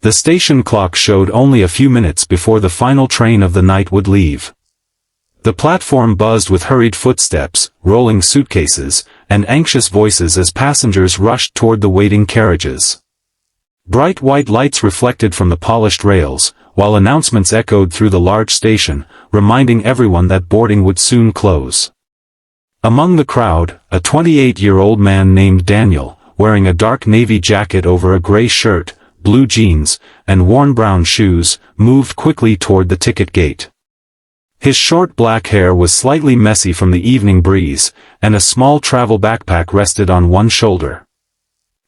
The station clock showed only a few minutes before the final train of the night would leave. The platform buzzed with hurried footsteps, rolling suitcases, and anxious voices as passengers rushed toward the waiting carriages. Bright white lights reflected from the polished rails, while announcements echoed through the large station, reminding everyone that boarding would soon close. Among the crowd, a 28-year-old man named Daniel, wearing a dark navy jacket over a gray shirt, blue jeans, and worn brown shoes, moved quickly toward the ticket gate. His short black hair was slightly messy from the evening breeze, and a small travel backpack rested on one shoulder.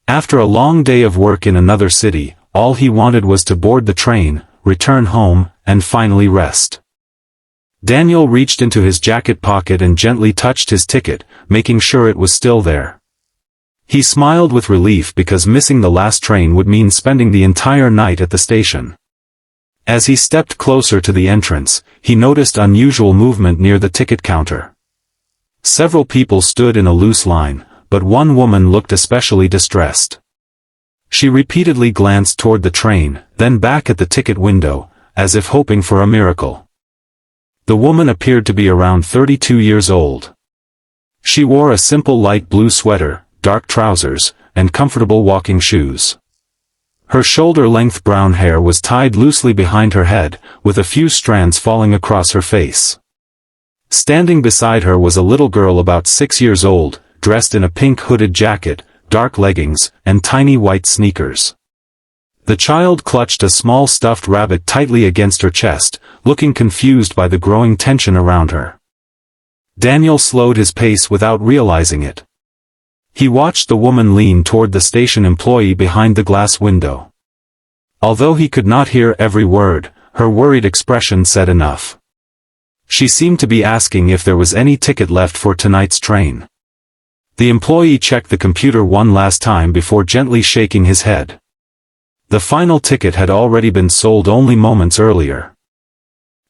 After a long day of work in another city, all he wanted was to board the train, return home, and finally rest. Daniel reached into his jacket pocket and gently touched his ticket, making sure it was still there. He smiled with relief because missing the last train would mean spending the entire night at the station. As he stepped closer to the entrance, he noticed unusual movement near the ticket counter. Several people stood in a loose line, but one woman looked especially distressed. She repeatedly glanced toward the train, then back at the ticket window, as if hoping for a miracle. The woman appeared to be around 32 years old. She wore a simple light blue sweater, dark trousers, and comfortable walking shoes. Her shoulder-length brown hair was tied loosely behind her head, with a few strands falling across her face. Standing beside her was a little girl about 6 years old, dressed in a pink hooded jacket, dark leggings, and tiny white sneakers. The child clutched a small stuffed rabbit tightly against her chest, looking confused by the growing tension around her. Daniel slowed his pace without realizing it. He watched the woman lean toward the station employee behind the glass window. Although he could not hear every word, her worried expression said enough. She seemed to be asking if there was any ticket left for tonight's train. The employee checked the computer one last time before gently shaking his head. The final ticket had already been sold only moments earlier.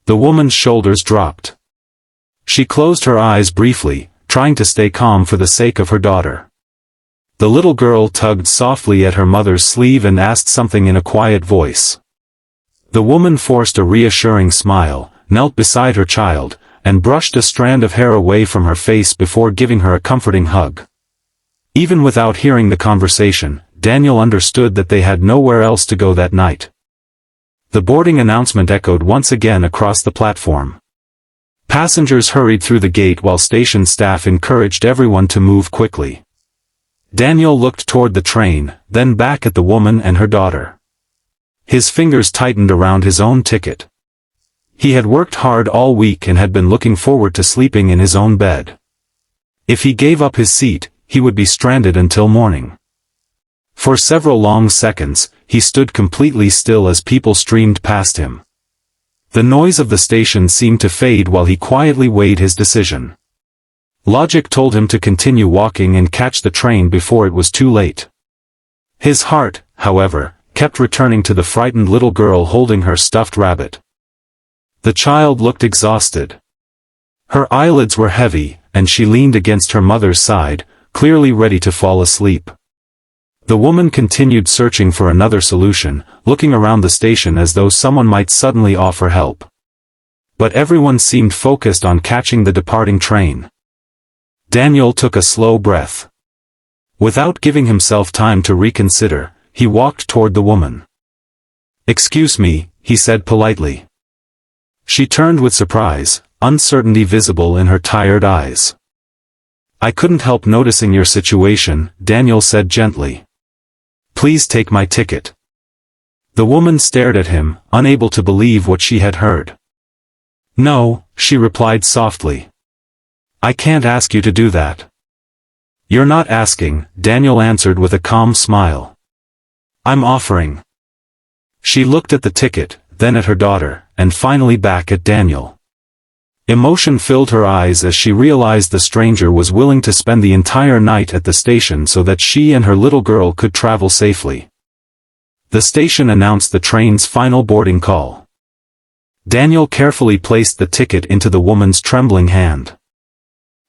The woman's shoulders dropped. She closed her eyes briefly, trying to stay calm for the sake of her daughter. The little girl tugged softly at her mother's sleeve and asked something in a quiet voice. The woman forced a reassuring smile, knelt beside her child, and brushed a strand of hair away from her face before giving her a comforting hug. Even without hearing the conversation, Daniel understood that they had nowhere else to go that night. The boarding announcement echoed once again across the platform. Passengers hurried through the gate while station staff encouraged everyone to move quickly. Daniel looked toward the train, then back at the woman and her daughter. His fingers tightened around his own ticket. He had worked hard all week and had been looking forward to sleeping in his own bed. If he gave up his seat, he would be stranded until morning. For several long seconds, he stood completely still as people streamed past him. The noise of the station seemed to fade while he quietly weighed his decision. Logic told him to continue walking and catch the train before it was too late. His heart, however, kept returning to the frightened little girl holding her stuffed rabbit. The child looked exhausted. Her eyelids were heavy, and she leaned against her mother's side, clearly ready to fall asleep. The woman continued searching for another solution, looking around the station as though someone might suddenly offer help. But everyone seemed focused on catching the departing train. Daniel took a slow breath. Without giving himself time to reconsider, he walked toward the woman. "Excuse me," he said politely. She turned with surprise, uncertainty visible in her tired eyes. "I couldn't help noticing your situation," Daniel said gently. "Please take my ticket." The woman stared at him, unable to believe what she had heard. "No," she replied softly. "I can't ask you to do that." "You're not asking," Daniel answered with a calm smile. "I'm offering." She looked at the ticket, then at her daughter, and finally back at Daniel. Emotion filled her eyes as she realized the stranger was willing to spend the entire night at the station so that she and her little girl could travel safely. The station announced the train's final boarding call. Daniel carefully placed the ticket into the woman's trembling hand.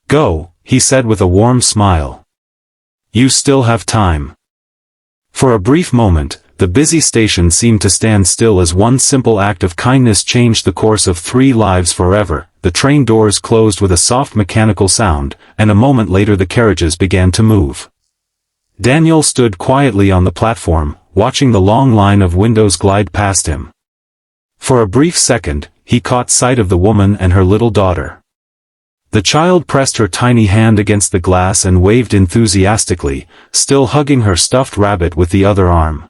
"Go," he said with a warm smile. "You still have time." For a brief moment, the busy station seemed to stand still as one simple act of kindness changed the course of 3 lives forever. The train doors closed with a soft mechanical sound, and a moment later the carriages began to move. Daniel stood quietly on the platform, watching the long line of windows glide past him. For a brief second, he caught sight of the woman and her little daughter. The child pressed her tiny hand against the glass and waved enthusiastically, still hugging her stuffed rabbit with the other arm.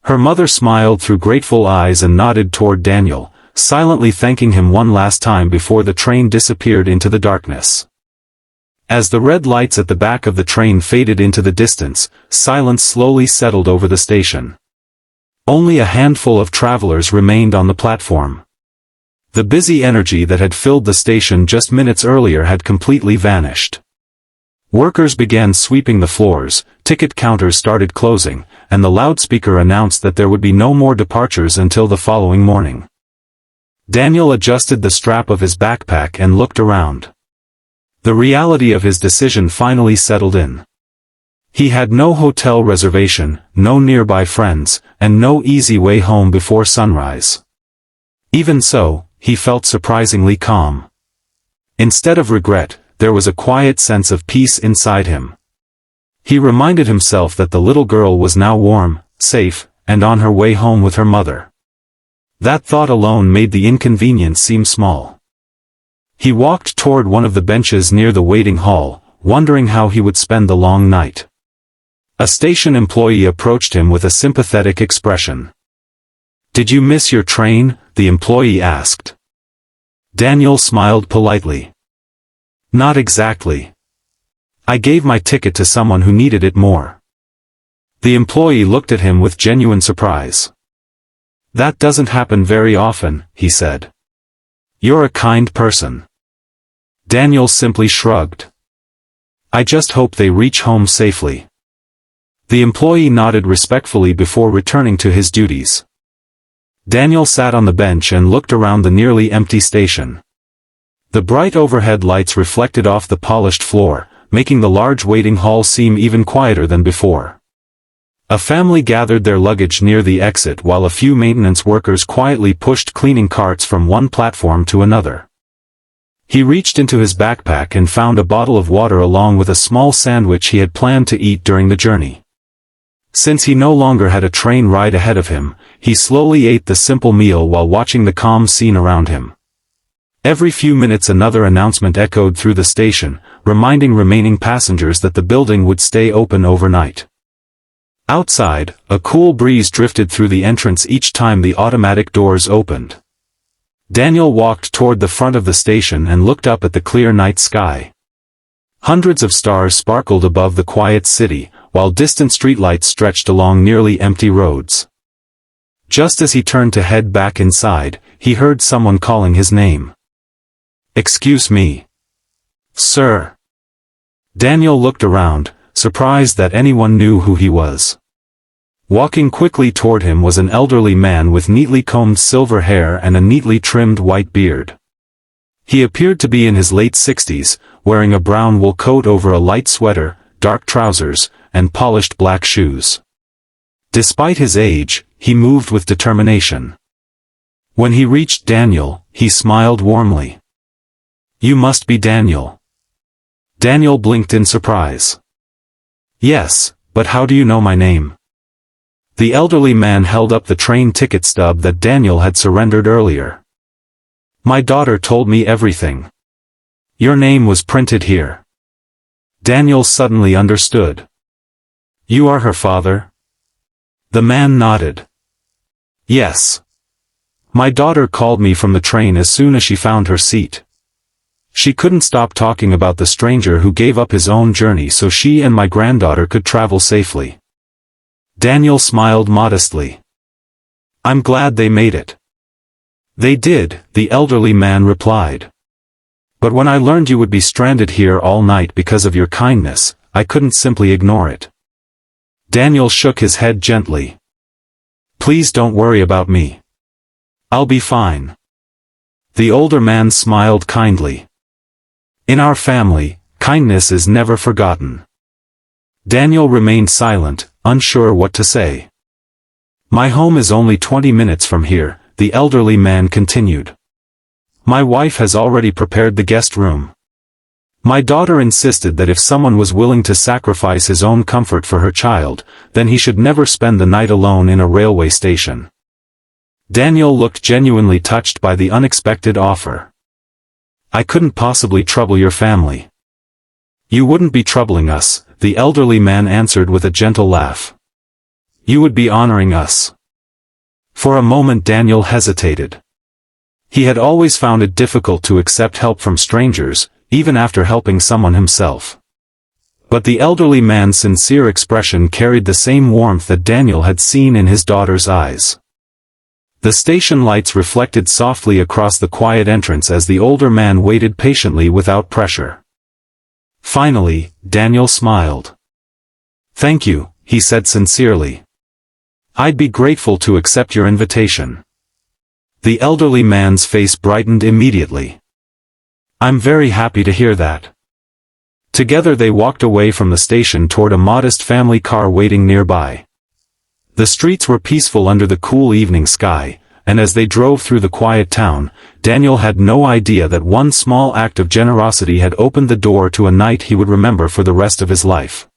Her mother smiled through grateful eyes and nodded toward Daniel, silently thanking him one last time before the train disappeared into the darkness. As the red lights at the back of the train faded into the distance, silence slowly settled over the station. Only a handful of travelers remained on the platform. The busy energy that had filled the station just minutes earlier had completely vanished. Workers began sweeping the floors, ticket counters started closing, and the loudspeaker announced that there would be no more departures until the following morning. Daniel adjusted the strap of his backpack and looked around. The reality of his decision finally settled in. He had no hotel reservation, no nearby friends, and no easy way home before sunrise. Even so, he felt surprisingly calm. Instead of regret, there was a quiet sense of peace inside him. He reminded himself that the little girl was now warm, safe, and on her way home with her mother. That thought alone made the inconvenience seem small. He walked toward one of the benches near the waiting hall, wondering how he would spend the long night. A station employee approached him with a sympathetic expression. "Did you miss your train?" the employee asked. Daniel smiled politely. "Not exactly. I gave my ticket to someone who needed it more." The employee looked at him with genuine surprise. "That doesn't happen very often," he said. "You're a kind person." Daniel simply shrugged. "I just hope they reach home safely." The employee nodded respectfully before returning to his duties. Daniel sat on the bench and looked around the nearly empty station. The bright overhead lights reflected off the polished floor, making the large waiting hall seem even quieter than before. A family gathered their luggage near the exit while a few maintenance workers quietly pushed cleaning carts from one platform to another. He reached into his backpack and found a bottle of water along with a small sandwich he had planned to eat during the journey. Since he no longer had a train ride ahead of him, he slowly ate the simple meal while watching the calm scene around him. Every few minutes another announcement echoed through the station, reminding remaining passengers that the building would stay open overnight. Outside, a cool breeze drifted through the entrance each time the automatic doors opened. Daniel walked toward the front of the station and looked up at the clear night sky. Hundreds of stars sparkled above the quiet city, while distant streetlights stretched along nearly empty roads. Just as he turned to head back inside, he heard someone calling his name. "Excuse me. Sir." Daniel looked around, surprised that anyone knew who he was. Walking quickly toward him was an elderly man with neatly combed silver hair and a neatly trimmed white beard. He appeared to be in his late 60s, wearing a brown wool coat over a light sweater, dark trousers, and polished black shoes. Despite his age, he moved with determination. When he reached Daniel, he smiled warmly. "You must be Daniel." Daniel blinked in surprise. "Yes, but how do you know my name?" The elderly man held up the train ticket stub that Daniel had surrendered earlier. "My daughter told me everything. Your name was printed here." Daniel suddenly understood. "You are her father?" The man nodded. "Yes. My daughter called me from the train as soon as she found her seat. She couldn't stop talking about the stranger who gave up his own journey so she and my granddaughter could travel safely." Daniel smiled modestly. "I'm glad they made it." "They did," the elderly man replied. "But when I learned you would be stranded here all night because of your kindness, I couldn't simply ignore it." Daniel shook his head gently. "Please don't worry about me. I'll be fine." The older man smiled kindly. "In our family, kindness is never forgotten." Daniel remained silent, unsure what to say. My home is only 20 minutes from here, the elderly man continued. My wife has already prepared the guest room. My daughter insisted that if someone was willing to sacrifice his own comfort for her child, then he should never spend the night alone in a railway station. Daniel looked genuinely touched by the unexpected offer. I couldn't possibly trouble your family. You wouldn't be troubling us, the elderly man answered with a gentle laugh. You would be honoring us. For a moment Daniel hesitated. He had always found it difficult to accept help from strangers, even after helping someone himself. But the elderly man's sincere expression carried the same warmth that Daniel had seen in his daughter's eyes. The station lights reflected softly across the quiet entrance as the older man waited patiently without pressure. Finally, Daniel smiled. Thank you, he said sincerely. I'd be grateful to accept your invitation. The elderly man's face brightened immediately. I'm very happy to hear that. Together they walked away from the station toward a modest family car waiting nearby. The streets were peaceful under the cool evening sky, and as they drove through the quiet town, Daniel had no idea that one small act of generosity had opened the door to a night he would remember for the rest of his life.